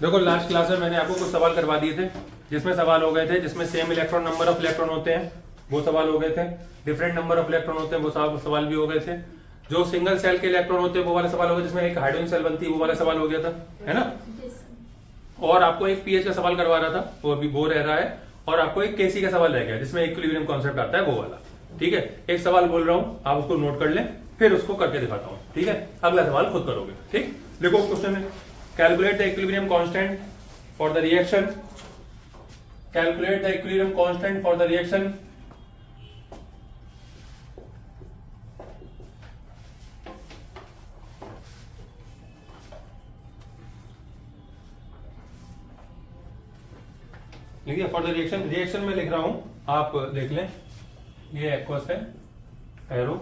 देखो last class में मैंने आपको कुछ सवाल करवा दिए थे, जिसमें सवाल हो गए थे जिसमें same electron number of electron होते हैं वो सवाल हो गए थे, डिफरेंट नंबर ऑफ इलेक्ट्रॉन होते हैं वो सवाल भी हो गए थे, जो सिंगल सेल के इलेक्ट्रॉन होते हैं वो वाला सवाल हो गया, जिसमें एक हाइड्रोजन सेल बनती है वो वाला सवाल हो गया था, है ना। और आपको एक पीएच का सवाल करवा रहा था, वो अभी वो रह रहा है, और आपको एक केसी का सवाल रह गया जिसमें इक्विलिब्रियम कॉन्सेप्ट आता है वो वाला। ठीक है, एक सवाल बोल रहा हूं, आप उसको नोट कर लें, फिर उसको करके दिखाता हूं। ठीक है, अगला सवाल खुद करोगे। ठीक, देखो क्वेश्चन है, calculate the equilibrium constant for the reaction, calculate the equilibrium constant for the reaction लिखिए फॉर द रिएक्शन, रिएक्शन में लिख रहा हूं, आप देख लें, ये एक्वस है, एरो,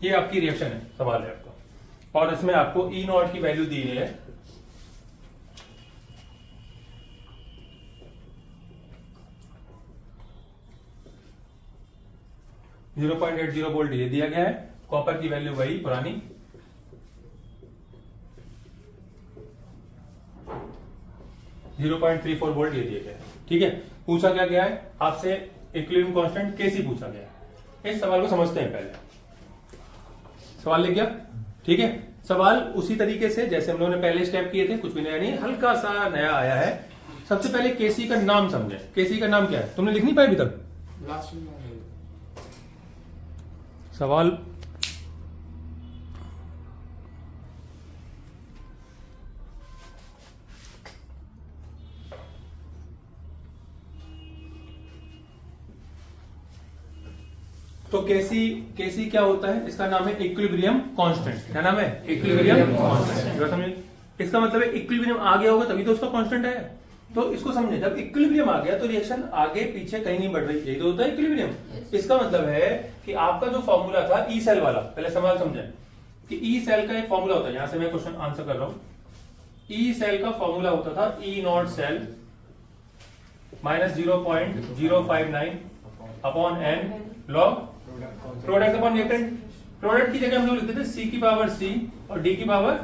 ये आपकी रिएक्शन है, सवाल है आपका, और इसमें आपको ई नॉट की वैल्यू दी गई है 0.80 वोल्ट ये दिया गया है, कॉपर की वैल्यू वही पुरानी 0.34 वोल्ट ये दिया गया है। ठीक है, पूछा क्या गया है आपसे, इक्विलिब्रियम कांस्टेंट केसी पूछा गया है। इस सवाल को समझते हैं पहले, सवाल लिख गया। ठीक है, सवाल उसी तरीके से जैसे हम लोगों ने पहले स्टेप किए थे, कुछ भी नया नहीं, हल्का सा नया आया है। सबसे पहले केसी का नाम समझे, केसी का नाम क्या है, तुमने लिख नहीं पाया अभी तक सवाल। तो केसी क्या होता है, इसका नाम है इक्विलिब्रियम कांस्टेंट। क्या नाम है, इक्विलिब्रियम कांस्टेंट। समझे, इसका मतलब है इक्विलिब्रियम आ गया होगा तभी तो उसका कांस्टेंट है। तो इसको समझे, जब इक्विलिब्रियम आ गया तो रिएक्शन आगे पीछे कहीं नहीं बढ़ रही, यही तो होता है इक्विलिब्रियम। इसका मतलब है कि आपका जो फॉर्मूला था ई सेल वाला, पहले सवाल समझे कि ई सेल का एक फॉर्मूला होता है, यहां से मैं क्वेश्चन आंसर कर रहा हूं। ई सेल का फॉर्मूला होता था E naught cell minus 0.059 upon n log product upon reactant. Product की जगह हम लोग लिखते थे सी की पावर सी और डी की पावर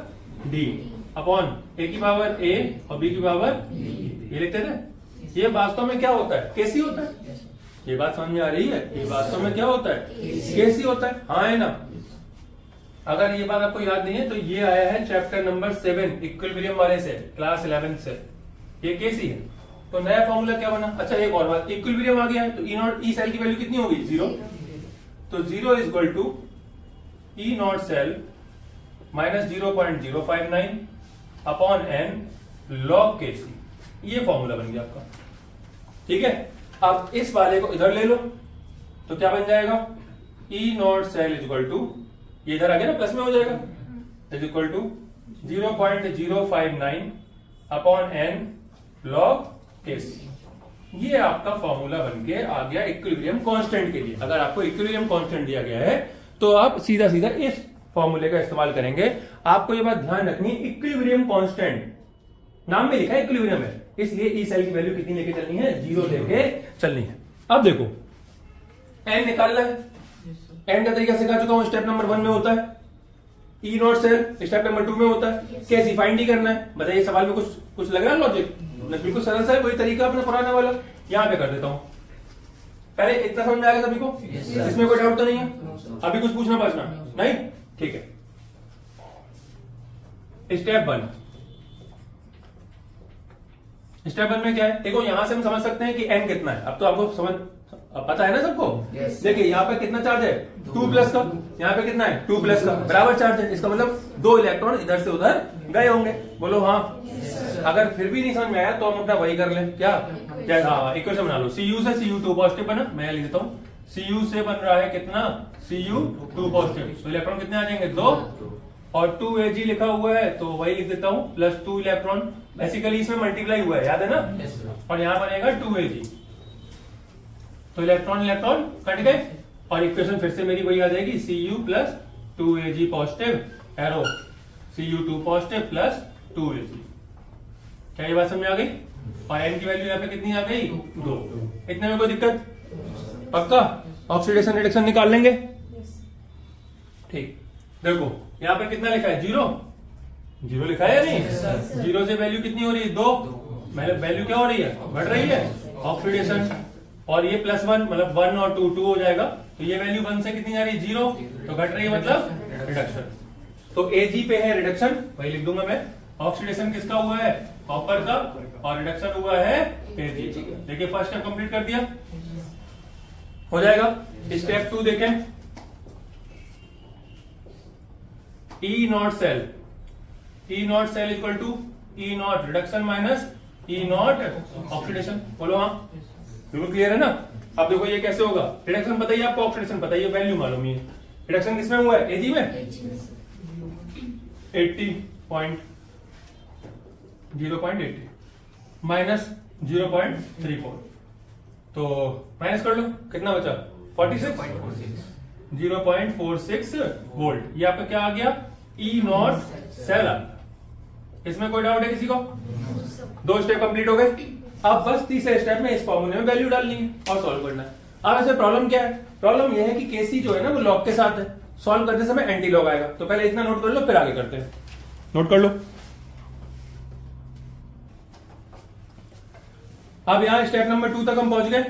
डी अपॉन ए की पावर ए और बी की पावर ये लिखते थे। ये वास्तव में क्या होता है, केसी होता है। ये बात समझ में आ रही है, ये वास्तव में क्या होता है, केसी होता है। हाँ है ना, अगर ये बात आपको याद नहीं है तो ये आया है चैप्टर नंबर 7 इक्विलिब्रियम वाले से, क्लास 11 से, ये केसी है। तो नया फॉर्मूला क्या बना, अच्छा एक और बात, इक्विलिब्रियम आ गया है तो ई नॉट, ई सेल की वैल्यू कितनी होगी, 0। तो 0 is equal to E naught cell minus 0.059 upon n log Kc. ये फॉर्मूला बन गया आपका। ठीक है, अब इस वाले को इधर ले लो तो क्या बन जाएगा, E naught cell is equal to, ये इधर आ गया ना, प्लस में हो जाएगा, is equal to 0.059 upon n log Kc. ये आपका फॉर्मूला बन के आ गया इक्विलिब्रियम कांस्टेंट के लिए। अगर आपको इक्विलिब्रियम कांस्टेंट दिया गया है तो आप सीधा सीधा इस फॉर्मूले का इस्तेमाल करेंगे। आपको ये बात ध्यान रखनी है, इक्विलिब्रियम कांस्टेंट नाम में लिखा है इक्विलिब्रियम है, इसलिए ई सेल की वैल्यू कितनी लेके चलनी है, 0 लेके चलनी है। अब देखो एन निकालना है, एन का तरीका सिखा चुका हूं, स्टेप नंबर 1 में होता है, ई नॉट सेल स्टेप नंबर 2 में होता है, कैसे फाइंड ही करना है। बताइए सवाल में कुछ लग रहा है लॉजिक, बिल्कुल सरल सा है, वही तरीका अपना पुराना वाला यहां पे कर देता हूं। पहले इतना समझ में आ गया सभी को, इसमें कोई डाउट तो नहीं है, अभी कुछ पूछना पाछना नहीं, ठीक है। स्टेप 1, स्टेप 1 में क्या है, देखो यहां से हम समझ सकते हैं कि एन कितना है। अब तो आपको समझ पता है ना सबको। देखिए यहाँ पे कितना चार्ज है, 2 प्लस का, यहाँ पे कितना है 2 प्लस का, बराबर चार्ज है। इसका मतलब 2 इलेक्ट्रॉन इधर से उधर गए होंगे, बोलो हाँ। अगर फिर भी नहीं समझ में आया तो हम अपना वही कर लें, क्या हाँ इक्वेशन बना लो, Cu से Cu2 पॉजिटिव बना, मैं लिख देता हूँ Cu से बन रहा है कितना, Cu2 पॉजिटिव, तो इलेक्ट्रॉन कितने आ जाएंगे 2, और 2Ag लिखा हुआ है तो वही लिख देता हूँ, प्लस 2 इलेक्ट्रॉन, बेसिकली इसमें मल्टीप्लाई हुआ है, याद है ना, और यहाँ बनेगा 2Ag, तो इलेक्ट्रॉन इलेक्ट्रॉन कट गए, और इक्वेशन फिर से मेरी वही आ जाएगी, Cu plus 2Ag positive, arrow Cu2 positive plus 2Ag। क्या ये बात समझ में आ गई, और एन की वैल्यू यहाँ पे कितनी आ गई, 2। इतने में कोई दिक्कत, पक्का ऑक्सीडेशन रिडक्शन निकाल लेंगे। ठीक, देखो यहाँ पे कितना लिखा है, 0 0 लिखा है या नहीं? 0 से वैल्यू कितनी हो रही है, 2, मतलब वैल्यू क्या हो रही है, बढ़ रही है ऑक्सीडेशन। और ये +1 मतलब 1 और 2 हो जाएगा, तो ये वैल्यू 1 से कितनी आ रही है, 0, तो घट रही है मतलब रिडक्शन। तो Ag पे है रिडक्शन, वही लिख दूंगा मैं। ऑक्सीडेशन किसका हुआ है, कॉपर का, और रिडक्शन हुआ है Ag। देखिए फर्स्ट स्टेप कंप्लीट कर दिया, हो जाएगा। स्टेप 2 देखें, E0 cell, E0 cell equal to E0 reduction minus E0 oxidation. बोलो हाँ, बिल्कुल क्लियर है ना। अब देखो ये कैसे होगा, रिडक्शन पता ही आपको, ऑक्सीडेशन पता ही है, वैल्यू मालूम ही है। रिडक्शन किसमें हुआ है, Ag में 0.80 माइनस 0.34, तो माइनस कर लो, कितना बचा 46, 0.46 वोल्ट। ये आपका क्या आ गया, E0 सेल आ गया। इसमें कोई डाउट है किसी को? 2 स्टेप कंप्लीट हो गए। अब बस तीसरे स्टेप में इस फॉर्मूले में वैल्यू डालनी है और सॉल्व करना है। अब ऐसे प्रॉब्लम क्या है, प्रॉब्लम यह है कि Kc जो है ना वो लॉग के साथ है, सॉल्व करते समय एंटी लॉग आएगा। तो पहले इतना नोट कर लो, फिर आगे करते हैं। नोट कर लो। अब यहाँ स्टेप नंबर 2 तक हम पहुंच गए।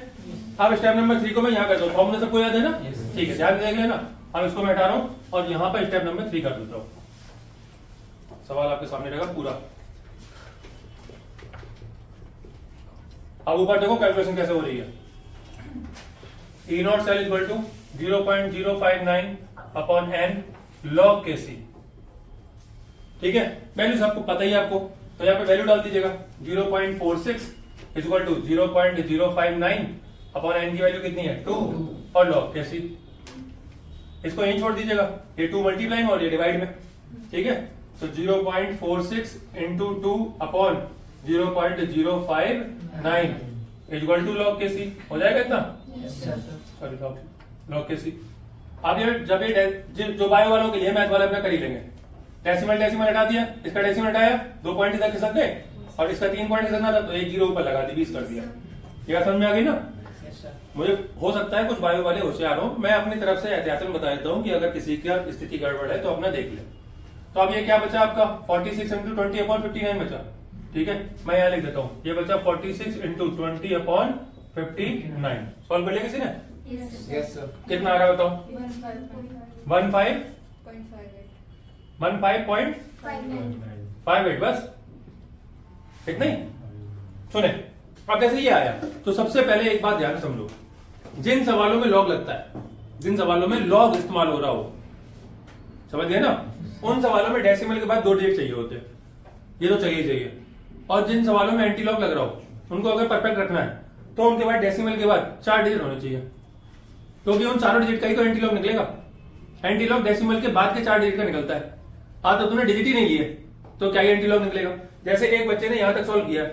अब स्टेप नंबर 3 को मैं यहाँ करता हूँ। फॉर्मूला सबको याद है ना? ठीक है, ध्यान देख लेना। अब इसको मैं हटा रहा हूं और यहाँ पर स्टेप नंबर 3 कर देता हूं। सवाल आपके सामने रहेगा पूरा। अब ऊपर देखो कैलकुलेशन कैसे हो रही है। E0 cell equal to 0.059 upon n log Kc। ठीक है, वैल्यू आपको पता ही है आपको, तो यहाँ पे वैल्यू डाल दीजिएगा। 0.46 इक्वल टू 0.059 अपॉन n की वैल्यू कितनी है 2 और log Kc। इसको यहीं छोड़ दीजिएगा, ये 2 मल्टीप्लाइंग और ये डिवाइड में। ठीक है, तो 0.46 into 2 upon 0.059 equal to log Kc हो जाएगा इतना। Sorry log Kc। अब ये जब ये जो बायो वालों के लिए मैथ वाले अपना कर ही लेंगे। डेसिमल हटा दिया, इसका डेसिमल हटाया, 2 पॉइंट इधर खिसक गए और इसका 3 पॉइंट खिसकना था तो एक 0 ऊपर लगा दी, 20 कर दिया। ये समझ में आ गई ना? मुझे हो सकता है कुछ बायो वाले होशियार हो, मैं अपनी तरफ से एहतियातन बता देता हूँ कि अगर किसी की स्थिति गड़बड़ है तो अपना देख ले। तो अब ये क्या बचा आपका 46 इंटू 20 अपॉन 59 बचा। ठीक है, मैं यहाँ लिख देता हूँ, ये बचा 46 इंटू 20 अपॉन 59। सॉल्व कर लिया किसी ने? Yes sir. कितना आ रहा है बताओ? 15.58 बस, इतना ही। सुने, अब जैसे ये आया तो सबसे पहले एक बात ध्यान से समझो, जिन सवालों में लॉग लगता है, जिन सवालों में लॉग इस्तेमाल हो रहा हो, समझ गए ना, उन सवालों में डेसिमल के बाद 2 डिजिट चाहिए होते हैं, ये तो चाहिए। और जिन सवालों में एंटी लॉग लग रहा हो, उनको अगर परफेक्ट रखना है तो उनके बाद डेसिमल के बाद 4 डिजिट होने चाहिए, क्योंकि उन चारों डिजिट का ही तो एंटी लॉग निकलेगा। एंटी लॉग डेसिमल के बाद के 4 डिजिट का निकलता है। आज तो तुमने डिजिट ही नहीं लिए तो क्या ही एंटी लॉग निकलेगा। जैसे एक बच्चे ने यहां तक सॉल्व किया,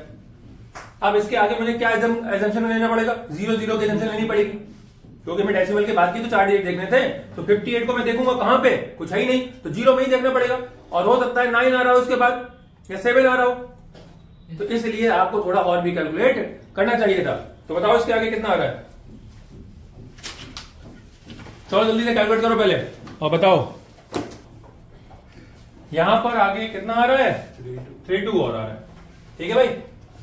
अब इसके आगे मुझे क्या एजम्पशन लेना पड़ेगा? 0 0 की एजम्पशन लेनी पड़ेगी, क्योंकि मैं डेसिमल के बाद की तो 4 डिजिट देखने थे। तो 58 को मैं देखूंगा कहां पे, कुछ है ही नहीं, तो 0 में ही देखना पड़ेगा। और हो सकता है 9 आ रहा हो उसके बाद, या 7 आ रहा हो, तो इसलिए आपको थोड़ा और भी कैलकुलेट करना चाहिए था। तो बताओ इसके आगे कितना आ रहा है? चलो जल्दी से कैलकुलेट करो पहले और बताओ। यहां पर आगे कितना आ रहा है? 32 और आ रहा है। ठीक है भाई,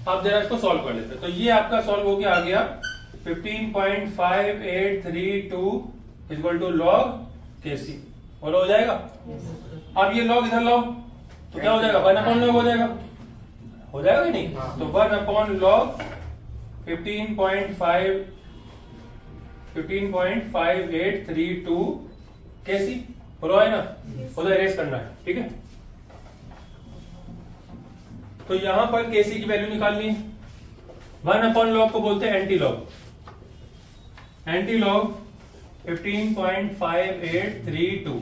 अब जरा इसको सॉल्व कर लेते हैं। तो ये आपका सॉल्व हो गया, आ गया 15.5832 इक्वल टू log Kc। और हो जाएगा। अब ये log इधर लाओ तो क्या हो जाएगा? 1 अपॉन log हो जाएगा कि नहीं? तो 1 अपॉन log 15.5832 Kc हो रहा है ना? उधर इरेज करना है। ठीक है, तो यहां पर Kc की वैल्यू निकालनी है। 1 अपॉन लॉग को बोलते हैं एंटी लॉग। Anti log 15.5832।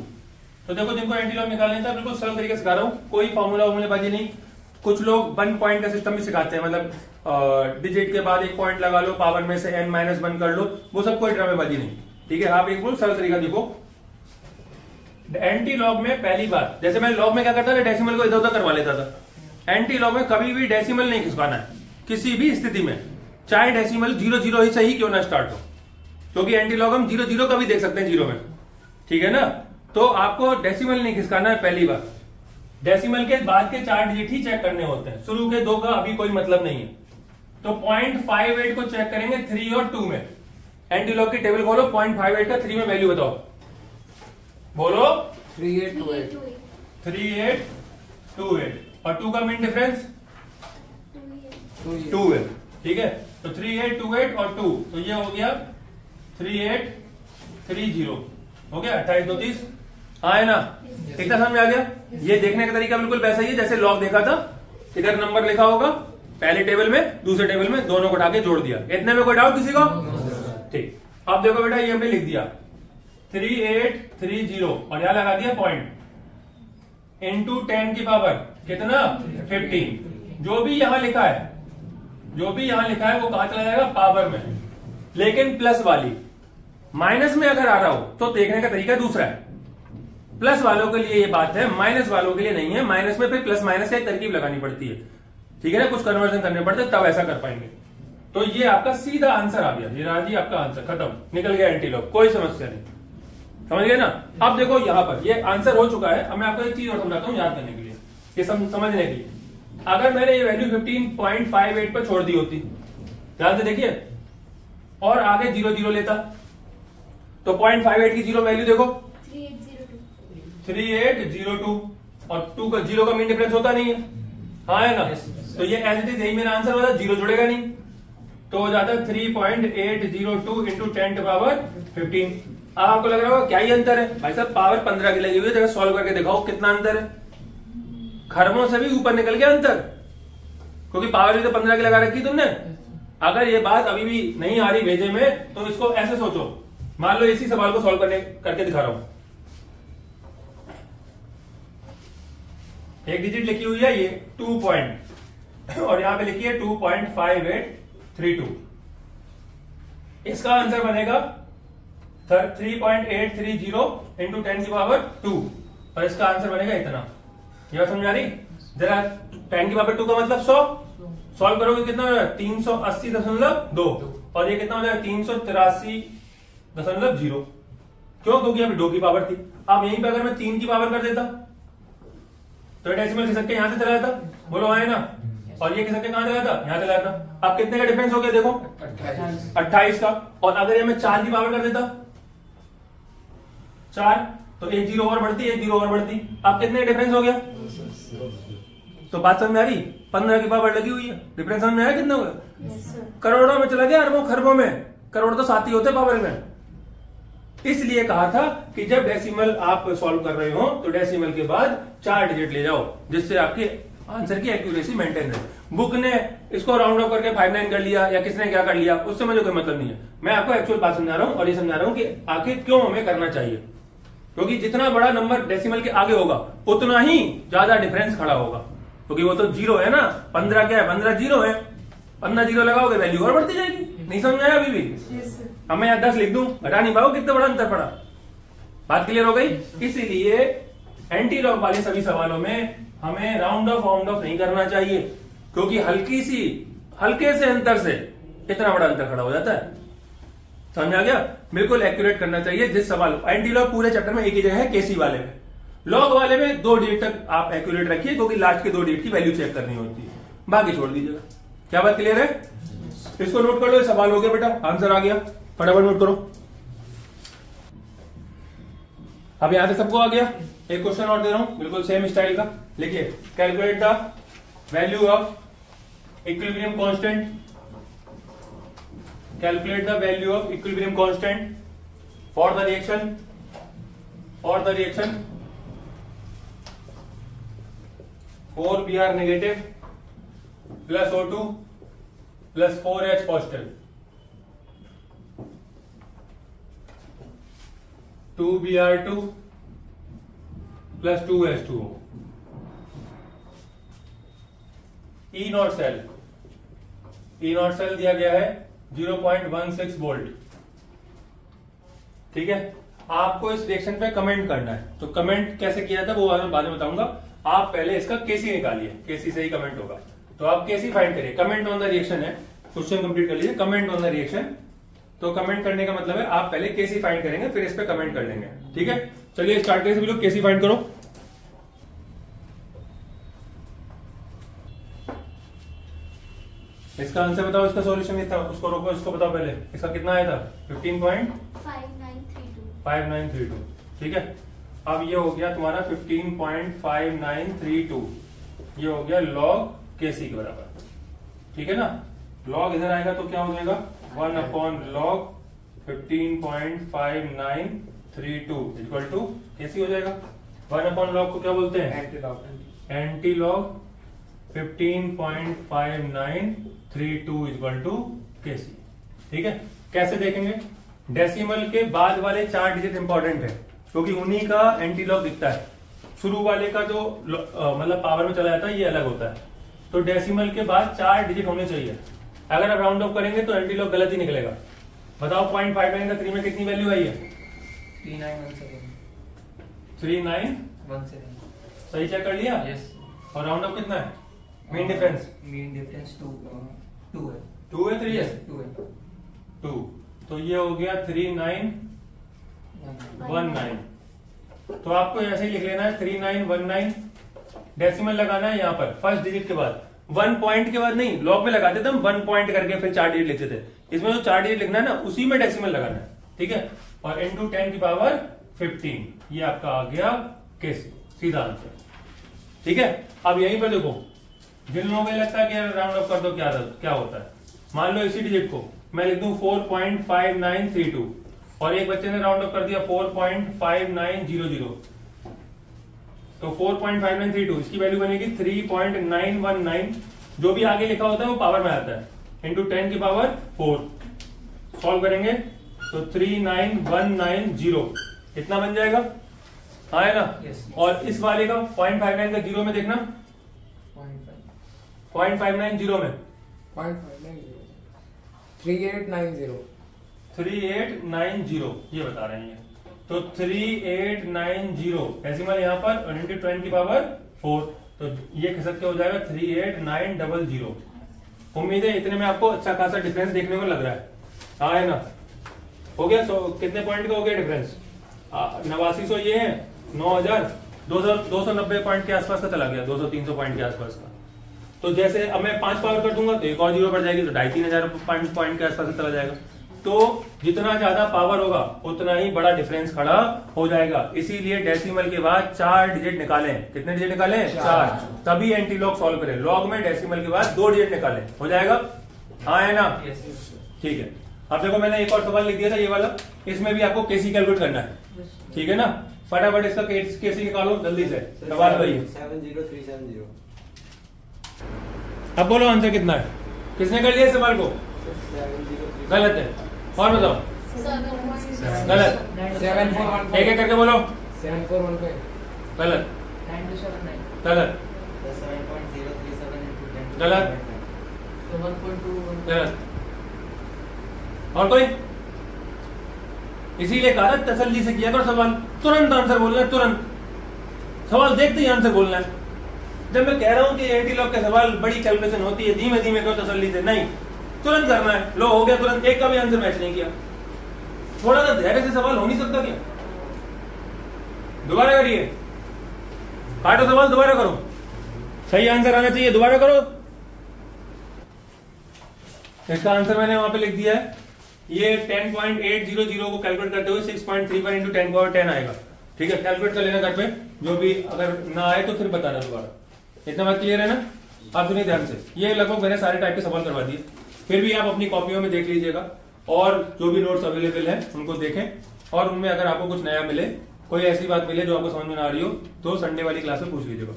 तो देखो, जिनको एंटी लॉग निकालने था बिल्कुल सरल तरीके से सिखा रहा हूं, कोई फॉर्मूला बाजी नहीं। कुछ लोग 1 पॉइंट का सिस्टम भी सिखाते हैं, मतलब डिजिट के बाद 1 पॉइंट लगा लो, पावर में से n-1 कर लो, वो सब कोई ड्रामेबाजी नहीं। ठीक है, आप एक सरल तरीका देखो। एंटी लॉग में पहली बात, जैसे मैं लॉग में क्या करता था, डेसिमल को इधर उधर करवा लेता था। एंटी लॉग में कभी भी डेसिमल नहीं खिसकाना है, किसी भी स्थिति में, चाहे डेसिमल 0 0 ही सही क्यों ना स्टार्ट हो। क्योंकि एंटीलॉग हम 0 0 का भी देख सकते हैं 0 में, ठीक है ना। तो आपको डेसिमल नहीं खिसकाना है पहली बार, डेसिमल के बाद के 4 डिजिट ही चेक करने होते हैं, शुरू के 2 का अभी कोई मतलब नहीं है। तो 0.58 को चेक करेंगे 3 और 2 में। एंटीलॉग की टेबल खोलो, 0.58 का 3 में वैल्यू बताओ, बोलो 3828 3828 और 2 का मीन डिफरेंस 2 है, ठीक है। तो 3828 और 2, तो ये हो गया 3830 हो गया, 28 2 30, हाँ है ना। कितना समझ में आ गया? ये देखने का तरीका बिल्कुल वैसा ही है जैसे लॉग देखा था, इधर नंबर लिखा होगा पहले टेबल में, दूसरे टेबल में, दोनों को उठा के जोड़ दिया। इतने में कोई डाउट किसी को? ठीक, अब देखो बेटा ये हमने लिख दिया 3830 और यहां लगा दिया पॉइंट इंटू 10 की पावर कितना 15। जो भी यहां लिखा है, जो भी यहां लिखा है वो कहां चला जाएगा? पावर में। लेकिन प्लस वाली, माइनस में अगर आ रहा हो तो देखने का तरीका दूसरा है। प्लस वालों के लिए ये बात है, माइनस वालों के लिए नहीं है। माइनस में फिर प्लस माइनस का एक तरकीब लगानी पड़ती है, ठीक है ना, कुछ कन्वर्जन करने पड़ते तब ऐसा कर पाएंगे। तो ये आपका सीधा आंसर आ गया, ये राजी आपका आंसर, खत्म, निकल गया एंटीलॉग, कोई समस्या नहीं, समझ गए ना। अब देखो यहां पर ये आंसर हो चुका है। अब मैं आपको एक चीज और समझाता हूं याद करने के लिए, ये समझने के लिए। अगर मैंने ये वैल्यू 15.58 पर छोड़ दी होती, ध्यान से देखिए, और आगे 0 0 लेता, तो 0.58 की 0 वैल्यू देखो 3802 और 2 का 0 का मीन डिफरेंस होता नहीं है, हाँ है ना। तो ये एज इट इज यही मेरा आंसर होता, 0 जुड़ेगा नहीं, तो हो जाता है 3.802 इंटू 10 टू पावर 15। अब आपको लग रहा होगा क्या ही अंतर है भाई साहब, पावर 15 की लगी हुई है, सॉल्व करके दिखाओ कितना अंतर है। खरबों से भी ऊपर निकल गया अंतर, क्योंकि पावर भी तो 15 की लगा रखी तुमने। अगर ये बात अभी भी नहीं आ रही भेजे में, तो इसको ऐसे सोचो, मान लो इसी सवाल को सॉल्व करके दिखा रहा हूं। एक डिजिट लिखी हुई है ये 2 पॉइंट और यहां पे लिखी है 2.5832। इसका आंसर बनेगा 3.830 इंटू 10 की पावर 2 और इसका आंसर बनेगा इतना। यह समझा रही जरा, 10 की पावर 2 का मतलब 100, सॉल्व करोगे कितना हो जाएगा 380.2 और ये कितना हो जाएगा 383.0। क्यों? क्योंकि अभी 2 की पावर थी। अब यहीं पे अगर मैं 3 की पावर कर देता तो डेसिमल खिसक के यहां से चला जाता, बोलो आए ना, और ये खिसक के कहां चला जाता? यहां चला जाता। अब कितने का डिफरेंस हो गया देखो 28 का। और अगर ये मैं 4 की पावर कर देता 4, तो एक 0 और बढ़ती, एक 0 और बढ़ती, अब कितने का डिफरेंस हो गया? तो बात समझ में आ रही? 15 की पावर लगी हुई है, डिफरेंस समझ में आया कितना होगा? करोड़ों में चला गया, अरबों खरबों में, करोड़ तो 7 ही होते पावर में। इसलिए कहा था कि जब डेसिमल आप सॉल्व कर रहे हो तो डेसिमल के बाद 4 डिजिट ले जाओ, जिससे आपके आंसर की एक्यूरेसी मेंटेन रहे। बुक ने इसको राउंड ऑफ करके 59 कर लिया या किसने क्या कर लिया, उससे मुझे कोई मतलब नहीं है। मैं आपको एक्चुअल बात समझा रहा हूं और ये समझा रहा हूं कि आखिर क्यों हमें करना चाहिए, क्योंकि जितना बड़ा नंबर डेसिमल के आगे होगा उतना ही ज्यादा डिफरेंस खड़ा होगा, क्योंकि वो तो 0 है ना, 15 क्या है? 15 0 है, 15 0 लगाओगे वैल्यू और बढ़ती जाएगी। नहीं समझ आया अभी भी? अब मैं यहां 10 लिख दूं, घटा नहीं पाओ, कितना बड़ा अंतर पड़ा। बात क्लियर हो गई? इसीलिए एंटी लॉग वाले सभी सवालों में हमें राउंड ऑफ वाउंड ऑफ नहीं करना चाहिए, क्योंकि हल्के से अंतर से इतना बड़ा अंतर खड़ा हो जाता है। समझ में आ गया? बिल्कुल एक्यूरेट करना चाहिए जिस सवाल। एंटी लॉग पूरे चैप्टर में एक ही जगह है, केसी वाले में। लॉग वाले में 2 डिजिट तक आप एक्यूरेट रखिए, क्योंकि लास्ट के 2 डिजिट की वैल्यू चेक करनी होती है, बाकी छोड़ दीजिएगा। क्या बात क्लियर है? इसको नोट कर लो, सवाल हो गया बेटा, आंसर आ गया, फटाफट नोट करो। अब यहां से सबको आ गया। एक क्वेश्चन और दे रहा हूं बिल्कुल सेम स्टाइल का, लिखिए calculate the value of equilibrium constant, calculate the value of equilibrium constant for the reaction 4Br negative plus O2 plus 4H positive, 2Br2 plus 2H2O। E naught cell दिया गया है 0.16 volt, ठीक है। आपको इस reaction पे कमेंट करना है, तो कमेंट कैसे किया था वो मैं बाद में बताऊंगा। आप पहले इसका केसी निकालिए, केसी से ही कमेंट होगा, तो आप केसी फाइंड करिए। कमेंट ऑन द रिएक्शन है, क्वेश्चन कंप्लीट कर लीजिए। कमेंट ऑन द रिएक्शन तो कमेंट करने का मतलब है आप पहले केसी फाइंड करेंगे फिर इस पे कमेंट कर लेंगे। ठीक है, चलिए स्टार्ट करें सभी लोग, केसी फाइंड करो। इसका आंसर बताओ, इसका सॉल्यूशन कितना, उसको रोको, इसको बताओ पहले इसका कितना आया था 15.5932। ठीक है, अब ये हो गया तुम्हारा 15.5932, ये हो गया लॉग केसी के बराबर। ठीक है ना, लॉग इधर आएगा तो क्या हो जाएगा 1 अपॉन लॉग 15.5932 इक्वल टू केसी हो जाएगा। 1 अपॉन लॉग को क्या बोलते हैं एंटी लॉग 15.5932 इक्वल टू केसी। ठीक है, कैसे देखेंगे, डेसिमल के बाद वाले 4 डिजिट इंपॉर्टेंट है क्योंकि उन्हीं का एंटी लॉग दिखता है। शुरू वाले का जो मतलब पावर में चला जाता है ये अलग होता है, तो डेसिमल के बाद 4 डिजिट होने चाहिए। अगर आप राउंड ऑफ करेंगे तो एंटी लॉग गलत ही निकलेगा। बताओ 0.59 का 3 में कितनी वैल्यू आई है 3917। सही चेक कर लिया। यस। और राउंड ऑफ कितना है, मीन डिफरेंस 2 है। 2 है 3 है 2, तो ये हो गया 3919। तो आपको ऐसे ही लिख लेना है 3919, डेसिमल लगाना है यहाँ पर फर्स्ट डिजिट के बाद, 1 पॉइंट के बाद नहीं, लॉग में लगाते थे हम 1 पॉइंट करके फिर 4 डिजिट लिखते थे। इसमें जो 4 डिजिट लिखना है ना उसी में डेसिमल लगाना है। ठीक है, और इंटू 10 की पावर 15, ये आपका आ गया केसी, सीधा आंसर। ठीक है, अब यहीं पर देखो, जिन लोगों को लगता है कि राउंड ऑफ कर दो क्या होता है, मान लो इसी डिजिट को मैं लिख दूं 4.5932 और एक बच्चे ने राउंड ऑफ कर दिया 4.5900, तो 4.5932 इसकी वैल्यू बनेगी 3.919। जो भी आगे लिखा होता है वो पावर में आता है, इंटू 10 की पावर 4। सॉल्व करेंगे तो 39190 इतना बन जाएगा, हाँ है ना। Yes. और इस वाले का 0.59 का 0 में देखना, 0.59 में 3890 ये बता रहे हैं, तो 3890 डेसिमल यहाँ पर और इंटू 10 की पावर 4, तो ये खिसक के हो जाएगा 38900। उम्मीद है इतने में आपको अच्छा खासा डिफरेंस देखने को लग रहा है, हाँ है ना। हो गया, कितने पॉइंट का हो गया डिफरेंस, 8900 ये है, 9290 पॉइंट के आसपास का चला गया, 200-300 पॉइंट के आसपास का। तो जैसे अब मैं 5 पावर कर दूंगा तो एक और 0 बढ़ जाएगी, तो 2500-3000 पॉइंट के आसपास चला जाएगा। तो जितना ज्यादा पावर होगा उतना ही बड़ा डिफरेंस खड़ा हो जाएगा। इसीलिए डेसिमल के बाद 4 डिजिट निकालें। कितने डिजिट निकालें 4, तभी एंटी लॉग सॉल्व करें। लॉग में डेसिमल के बाद 2 डिजिट निकालें, हो जाएगा, हाँ है ना। ठीक है, अब देखो मैंने एक और सवाल लिख दिया था ये वाला, इसमें भी आपको केसी कैलकुलेट करना है। ठीक है ना, फटाफट इसका केसी निकालो जल्दी से। सवाल वही है 70370। अब बोलो आंसर कितना है, किसने कर लिया इस सवाल को, गलत है। और बताओ गलत, एक एक करके बोलो। 741 गलत, गलत, गलत, गलत। और कोई, इसीलिए कहा था तसल्ली से किया करो सवाल, तुरंत आंसर बोलना है, तुरंत सवाल देखते ही आंसर बोलना है। जब मैं कह रहा हूं कि एंटी लॉग के सवाल बड़ी कैलकुलेशन होती है, धीमे धीमे करो तसल्ली से, नहीं तुरंत करना है। लो हो गया तुरंत, एक का भी आंसर मैच नहीं किया, थोड़ा सा धैर्य से सवाल हो नहीं सकता क्या, दोबारा करिए, काटो सवाल, दोबारा करो, सही आंसर आना चाहिए, दोबारा करो। इसका आंसर मैंने वहां पे लिख दिया है, ये 10.800 को कैलकुलेट करते हुए 6.31 इंटू 10 पावर 10 आएगा। ठीक है, कैलकुलेट कर लेना घर पे, जो भी अगर ना आए तो फिर बताना दोबारा। इतना बात क्लियर है ना। आप सुनिए ध्यान से, ये लगभग मैंने सारे टाइप के सवाल करवा दिए, फिर भी आप अपनी कॉपियों में देख लीजिएगा और जो भी नोट्स अवेलेबल है उनको देखें, और उनमें अगर आपको कुछ नया मिले, कोई ऐसी बात मिले जो आपको समझ में ना आ रही हो, तो संडे वाली क्लास में पूछ लीजिएगा।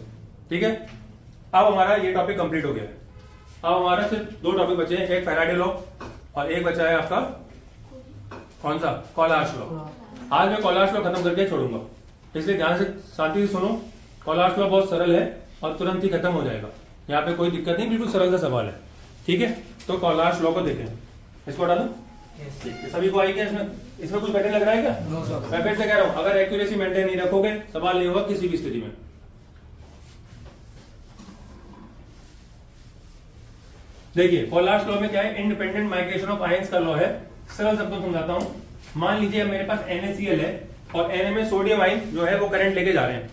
ठीक है, अब हमारा ये टॉपिक कंप्लीट हो गया है। अब हमारा सिर्फ 2 टॉपिक बचे हैं, एक फैराडे लॉ और एक बचा है आपका कौन सा, कॉलार्श लॉ। आज मैं कॉलार्श लॉ खत्म करके छोड़ूंगा, इसलिए ध्यान से शांति से सुनो। कॉलार्श लॉ बहुत सरल है और तुरंत ही खत्म हो जाएगा, यहाँ पे कोई दिक्कत नहीं, बिल्कुल सरल सा सवाल है। ठीक है, तो कॉलार्श लॉ को देखें, इसको हटा दो। सभी को आई क्या इसमें कुछ पैटर्न लग रहा है क्या? मैं फिर से कह रहा हूं, अगर एक्यूरेसी मेंटेन नहीं रखोगे सवाल नहीं होगा किसी भी स्थिति में। देखिए कॉलार्श लॉ में क्या है, इंडिपेंडेंट माइग्रेशन ऑफ आयंस का लॉ है। सरल शब्दों में समझाता हूं। मान लीजिए मेरे पास NaCl है और Na में सोडियम आयन जो है वो करंट लेके जा रहे हैं,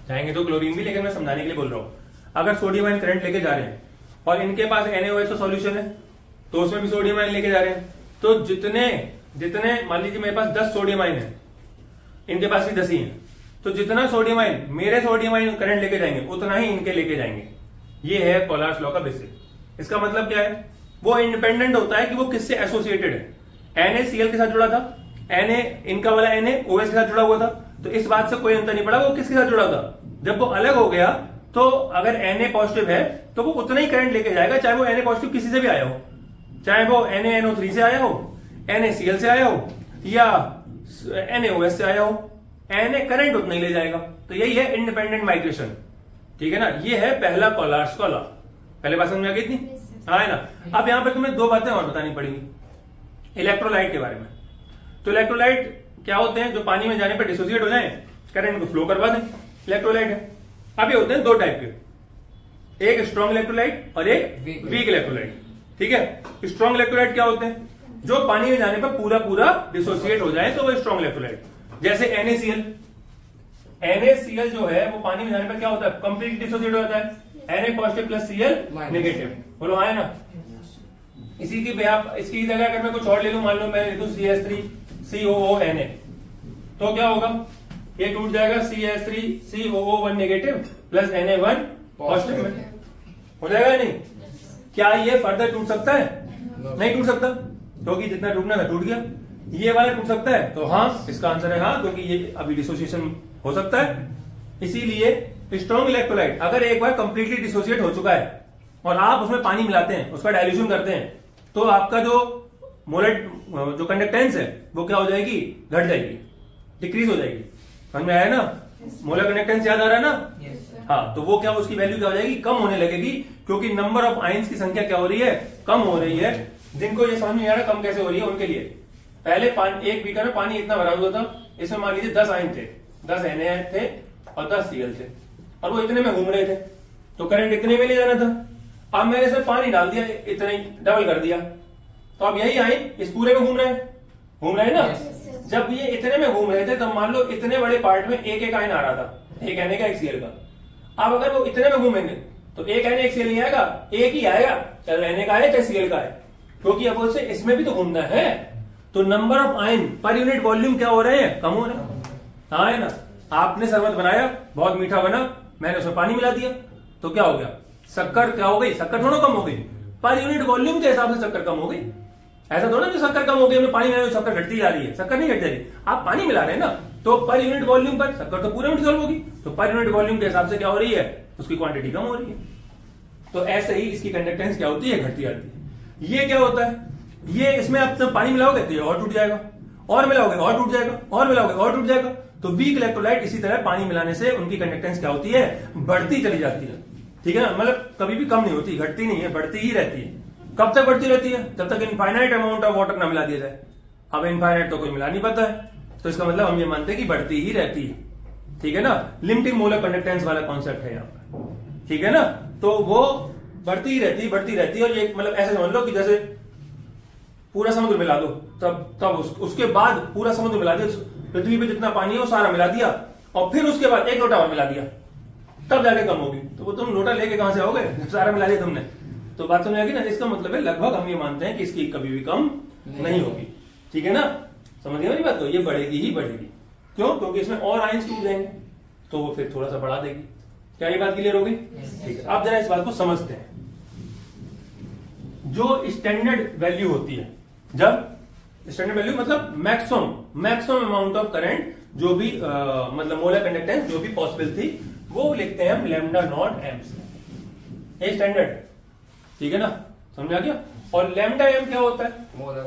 चाहेंगे तो क्लोरीन भी, लेकिन मैं समझाने के लिए बोल रहा हूं। अगर सोडियम आयन करंट लेके जा रहे हैं और इनके पास NaOH का सॉल्यूशन है तो उसमें भी सोडियम आयन लेके जा रहे हैं, तो जितने मान लीजिए मेरे पास 10 सोडियम आयन है, इनके पास भी 10 ही है, तो जितना सोडियम आयन मेरे सोडियम आयन करंट लेके जाएंगे उतना ही इनके लेके जाएंगे। ये है कोलार्स लॉ का बेसिक। इसका मतलब क्या है, वो इंडिपेंडेंट होता है कि वो किससे एसोसिएटेड है। NaCl के साथ जुड़ा था, Na इनका वाला NaOH के साथ जुड़ा हुआ था, तो इस बात से कोई अंतर नहीं पड़ा वो किसके साथ जुड़ा था। जब वो अलग हो गया तो अगर Na पॉजिटिव है तो वो उतना ही करंट लेके जाएगा, चाहे वो Na पॉजिटिव किसी से भी आया हो, चाहे वो NaNO3 से आया हो, NaCl से आया हो या NaOH से आया हो, Na करंट उतना ही ले जाएगा। तो यही है इंडिपेंडेंट माइग्रेशन, ठीक है ना। ये है पहला कोलार्स का लॉ। पहले बात समझ में आ गई थी, हाँ है ना। अब यहां पर तुम्हें दो बातें और बतानी पड़ेंगी इलेक्ट्रोलाइट के बारे में। तो इलेक्ट्रोलाइट क्या होते हैं, जो पानी में जाने पर डिसोसिएट हो जाए, करंट को फ्लो करवा दें, इलेक्ट्रोलाइट है। अब ये होते हैं दो टाइप के, एक स्ट्रॉन्ग इलेक्ट्रोलाइट और एक वीक इलेक्ट्रोलाइट, ठीक है। स्ट्रॉन्ग इलेक्ट्रोलाइट क्या होते हैं, जो पानी में जाने पर पूरा पूरा डिसोसिएट हो जाए तो वो स्ट्रॉन्ग इलेक्ट्रोलाइट। जैसे NaCl जो है वो पानी में जाने पर क्या होता है, कंप्लीट डिसोसिएट हो जाता है, Na positive plus Cl negative. बोलो आए ना। इसी की इसकी जगह अगर मैं कुछ और ले लूं, मान लो मैं ले लूं CH3COONA, तो क्या होगा, ये टूट जाएगा CH3COO1 negative plus Na1 positive में, हो जाएगा या नहीं। क्या ये फर्दर टूट सकता है? नहीं टूट सकता, क्योंकि जितना टूटना था टूट गया। ये वाला टूट सकता है, तो हाँ, इसका आंसर है हाँ, क्योंकि ये अभी डिसोसिएशन हो सकता है। इसीलिए स्ट्रॉन्ग इलेक्ट्रोलाइट अगर एक बार कंप्लीटली डिसोसिएट हो चुका है और आप उसमें पानी मिलाते हैं, उसका डाइल्यूशन करते हैं, तो आपका जो मोलर जो कंडक्टेंस है वो क्या हो जाएगी, घट जाएगी, डिक्रीज हो जाएगी। समझ में आया ना, मोलर कंडक्टेंस याद आ रहा है ना। हाँ, तो वो क्या, उसकी वैल्यू क्या हो जाएगी, कम होने लगेगी, क्योंकि नंबर ऑफ आयंस की संख्या क्या हो रही है, कम हो रही है। जिनको ये समझ में आ रहा कम कैसे हो रही है, उनके लिए पहले एक बीकर में पानी इतना भरा हुआ था, इसमें मान लीजिए 10 आयन थे, 10 Na थे और 10 Cl थे, और वो इतने में घूम रहे थे, तो करंट इतने में ले जाना था। अब मैंने इसमें पानी डाल दिया, इतने डबल कर दिया, तो अब यही आयन इस पूरे में घूम रहे हैं ना। जब ये इतने में घूम रहे थे तब मान लो इतने बड़े पार्ट में एक आयन आ रहा था, एक Na का एक Cl का। अब अगर वो इतने में घूमेंगे तो एक Na एक Cl नहीं आएगा, एक ही आएगा, चाहे Na का है चाहे Cl का है, क्योंकि अब उसे इसमें भी तो घूमना है। तो number of ion per unit volume क्या हो रहे हैं, कम हो रहे हैं, हाँ है ना। आपने शरबत बनाया, बहुत मीठा बना, मैंने उसमें पानी मिला दिया, तो क्या हो गया, शक्कर क्या हो गई, शक्कर थोड़ा कम हो गई, पर यूनिट वॉल्यूम के हिसाब से शक्कर कम हो गई। ऐसा थोड़ा जो शक्कर कम हो गई, हमने पानी मिलाया शक्कर घटती जा रही है, शक्कर नहीं घट जा रही। आप पानी मिला रहे हैं ना, तो पर यूनिट वॉल्यूम पर शक्कर तो पूरे में डिसॉल्व होगी, तो पर यूनिट वॉल्यूम के हिसाब से क्या हो रही है, उसकी क्वांटिटी कम हो रही है। तो ऐसे ही इसकी कंडक्टेंस क्या होती है, घटती जाती है। ये क्या होता है, ये इसमें आप जब पानी मिलाओगे तो ये और टूट जाएगा, और मिलाओगे और टूट जाएगा, और मिलाओगे और टूट जाएगा। तो वीक इलेक्ट्रोलाइट इसी तरह पानी मिलाने से उनकी कंडक्टेंस क्या होती है, बढ़ती चली जाती है, ठीक है ना। मतलब कभी भी कम नहीं होती, घटती नहीं है, बढ़ती ही रहती है। कब तक बढ़ती रहती है, जब तक इनफाइनाइट अमाउंट ऑफ वाटर ना मिला दिया जाए। अब इनफाइनाइट तो कोई मिला नहीं पाता है, तो इसका मतलब हम ये मानते हैं कि बढ़ती ही रहती है, ठीक है ना। लिमिटिंग मोलर कंडक्टेंस वाला कॉन्सेप्ट है यहाँ पर, ठीक है ना। तो वो बढ़ती ही रहती है, बढ़ती रहती है। और ये मतलब ऐसे समझ लो कि जैसे पूरा समुद्र मिला दो, तब उसके बाद पूरा समुद्र मिला दिया, पृथ्वी पे जितना पानी है वो सारा मिला दिया, और फिर उसके बाद एक लोटा और मिला दिया, तब जाके कम होगी। तो वो तुम लोटा लेके कहां से आओगे, सारा मिला दिया तुमने, तो बात समझ आएगी ना। इसका मतलब है लगभग हम ये मानते हैं कि इसकी कभी भी कम नहीं होगी, ठीक है ना। समझ गए मेरी बात, तो ये बढ़ेगी ही बढ़ेगी। क्यों, क्योंकि इसमें और आयंस टूट जाएंगे, तो वो फिर थोड़ा सा बढ़ा देगी। क्या ये बात क्लियर होगी, ठीक है। अब जरा इस बात को समझते हैं। जो स्टैंडर्ड वैल्यू होती है, जब स्टैंडर्ड वैल्यू मतलब मैक्सिमम अमाउंट ऑफ करंट, जो भी मतलब मोलर कंडक्टेंस जो भी पॉसिबल थी, वो लिखते हैं हम लैम्डा नॉट एम से, ये स्टैंडर्ड, ठीक है ना, समझ आ गया। और लैम्डा एम क्या होता है,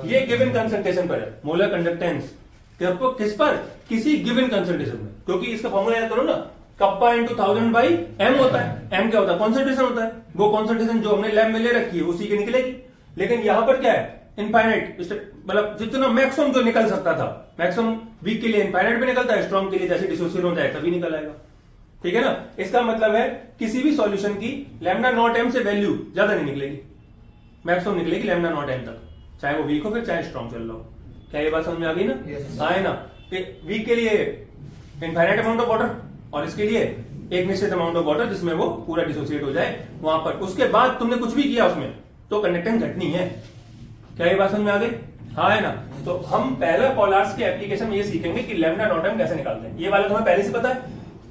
ये गिवन कंसंट्रेशन पर है, मोलर कंडक्टेंस किस पर, किसी गिवन कंसंट्रेशन में। क्योंकि इसका फॉर्मूला याद करो ना, कप्पा इंटू 1000 बाई एम होता है। एम क्या होता है, कॉन्सेंट्रेशन होता है, वो कॉन्सेंट्रेशन जो हमने लैब में ले रखी है उसी की निकलेगी। लेकिन यहां पर क्या है, इनफाइनाइट, मतलब जितना मैक्सिमम जो निकल सकता था, मैक्सिमम वीक के लिए इनफाइनाइट भी निकलता है, स्ट्रॉन्ग के लिए जैसे डिसोसिएट हो जाए तभी निकल आएगा, ठीक है ना। इसका मतलब है किसी भी सॉल्यूशन की लैम्डा नॉट एम से वैल्यू ज्यादा नहीं निकलेगी, मैक्सिमम निकलेगी लैम्डा नॉट एम तक, चाहे वो वीक हो फिर चाहे स्ट्रॉन्ग चल रहा हो। क्या ये बात समझ में आ गई ना? Yes. हाँ है ना? वीक के लिए इनफाइनाइट अमाउंट ऑफ वाटर और इसके लिए एक निश्चित अमाउंट ऑफ वाटर जिसमें वो पूरा डिसोसिएट हो जाए वहां पर। उसके बाद तुमने कुछ भी किया उसमें तो कंडक्टेंस घटनी है। क्या ये बात समझ में आ गई? हाँ है ना? तो हम पहला पोलार्स के एप्लीकेशन में ये सीखेंगे कि लैम्डा नॉट हम कैसे निकालते हैं। ये वाला तुम्हें पहले से पता है,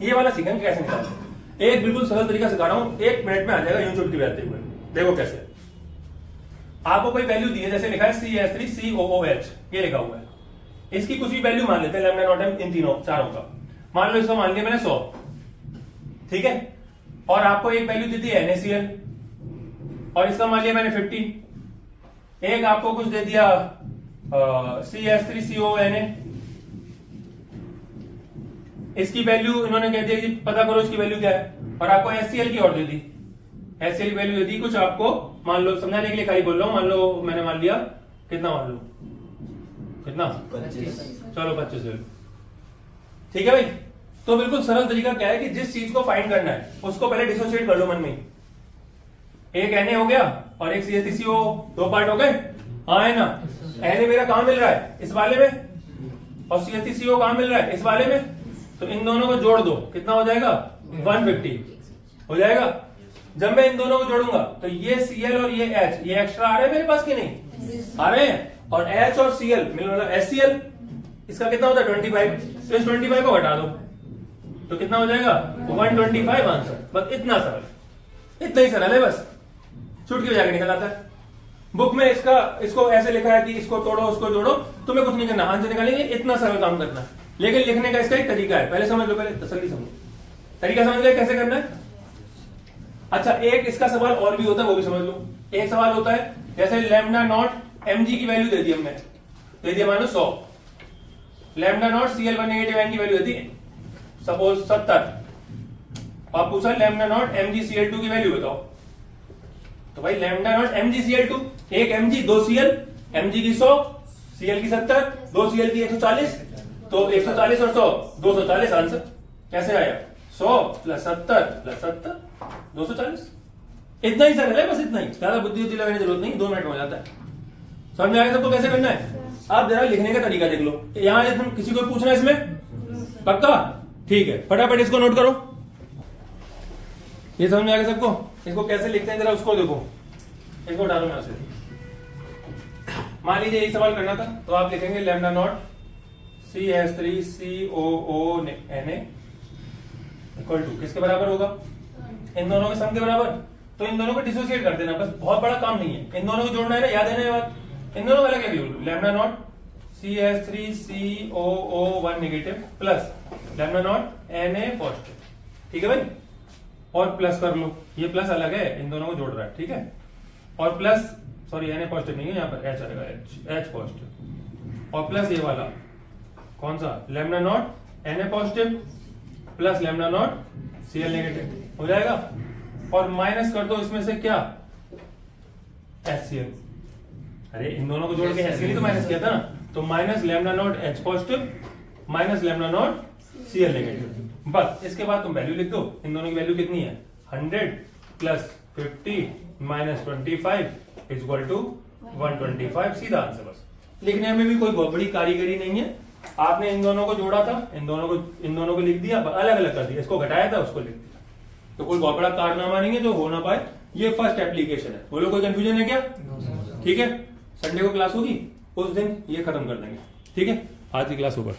ये वाला सीखेंगे कैसे निकालते हैं। एक बिल्कुल सरल तरीका सिखा रहा हूं, 1 मिनट में आ जाएगा यूं चुटकी बजाते हुए। देखो कैसे। आपको कोई वैल्यू दी है, जैसे लिखा है CH3COOH, ये लिखा हुआ है। इसकी कुछ भी वैल्यू मान लेते हैं लैम्डा नॉट एम इन तीनों चारों का। मान लो इसका मान लिया मैंने 100, ठीक है। और आपको एक वैल्यू दी थी NaCl और इसका मान लिया मैंने 50। एक आपको कुछ दे दिया CH3CONA, इसकी वैल्यू इन्होंने कह दिया कि पता करो इसकी वैल्यू क्या है। और आपको HCl की और दे दी, HCl की वैल्यू दे दी कुछ आपको, मान लो समझाने के लिए खाली बोल रहा हूं, मान लो मैंने मान लिया कितना, मान लो कितना, 25। चलो 25 ले लो, ठीक है भाई। तो बिल्कुल सरल तरीका क्या है कि जिस चीज को फाइंड करना है उसको पहले डिसोसिएट कर लो मन में। एक Na हो गया और एक CH3CO, 2 पार्ट हो गए। हाँ है ना? Na मेरा कहां मिल रहा है? इस वाले में। और CH3CO कहां मिल रहा है? इस वाले में। तो इन दोनों को जोड़ दो, कितना हो जाएगा? 150 हो जाएगा। जब मैं इन दोनों को जोड़ूंगा तो ये Cl और ये H, ये एक्स्ट्रा आ रहे हैं मेरे पास कि नहीं? आ रहे हैं। और H और Cl मतलब HCl, इसका कितना होता है? 25। तो इस 25 को घटा दो तो कितना हो जाएगा? 125 आंसर। बस इतना सरल, इतना ही सरल है, बस चुटकी बजा के निकल आता है। बुक में इसको ऐसे लिखा है कि इसको तोड़ो उसको जोड़ो, तुम्हें कुछ नहीं करना, आंसर निकालेंगे, इतना सरल काम करना है। लेकिन लिखने का इसका एक तरीका है, पहले समझ लो, पहले तसल्ली समझो, तरीका समझ लो कैसे करना है। अच्छा, एक इसका सवाल और भी होता है, वो भी समझ लो। एक सवाल होता है जैसे लैम्डा नॉट mg की वैल्यू दे दी हमने, दे दिया मानो 100। Lambda naught Cl1 negative ion की वैल्यू दे दी सपोज 70, और पूछा लैम्डा नॉट MgCl2 की वैल्यू बताओ। तो भाई लैम्डा नॉट MgCl2, एक mg 2 Cl, mg की 100, Cl की 70, 2 Cl की 140, तो 140 और 100 240 आंसर। कैसे आया? 100 प्लस 70 प्लस 70 240। इतना ही सरल है, बस इतना ही, ज्यादा बुद्धि लगाने की जरूरत नहीं, 2 मिनट में हो जाता है। समझ में आया सबको कैसे करना है? आप जरा लिखने का तरीका देख लो। यहां किसी को पूछना है इसमें? पक्का? ठीक है, फटाफट इसको नोट करो। ये समझ में आएगा सबको? इसको कैसे लिखते हैं जरा उसको देखो। इसको डालो यहां से। मान लीजिए यही सवाल करना था, तो आप लिखेंगे lambda naught CH3COONA equal to किसके बराबर होगा? इन दोनों के सम के बराबर। तो इन दोनों को डिसोसिएट कर देना, बस बहुत बड़ा काम नहीं है। इन दोनों को जोड़ना है ना, याद है ना ये बात? इन दोनों का अलग है, lambda naught CH3COO1 negative plus lambda naught Na positive, ठीक है भाई। और प्लस कर लो, ये प्लस अलग है, इन दोनों को जोड़ रहा है, ठीक है। और प्लस, सॉरी Na पॉजिटिव नहीं है, यहाँ पर H आएगा, H पॉजिटिव। और प्लस ये वाला कौन सा? Lambda naught Na positive plus lambda naught Cl negative हो जाएगा। और माइनस कर दो इसमें से क्या? HCl। अरे इन दोनों को जोड़ के HCl ही तो माइनस किया था ना, तो minus lambda naught H positive minus lambda naught Cl negative. बस इसके बाद तुम वैल्यू लिख दो। इन दोनों की वैल्यू कितनी है? 100 plus 50 minus 25 is equal to 125। सीधा आंसर। बस लिखने में भी कोई बहुत बड़ी कारीगरी नहीं है। आपने इन दोनों को जोड़ा था, इन दोनों को लिख दिया, अलग अलग कर दिया, इसको घटाया था उसको लिख दिया, तो कोई बहुत बड़ा कारनामा नहीं है जो हो ना पाए। ये फर्स्ट एप्लीकेशन है। बोलो कोई कंफ्यूजन है क्या? ठीक है, संडे को क्लास होगी, उस दिन ये खत्म कर देंगे, ठीक है। आज की क्लास ओवर।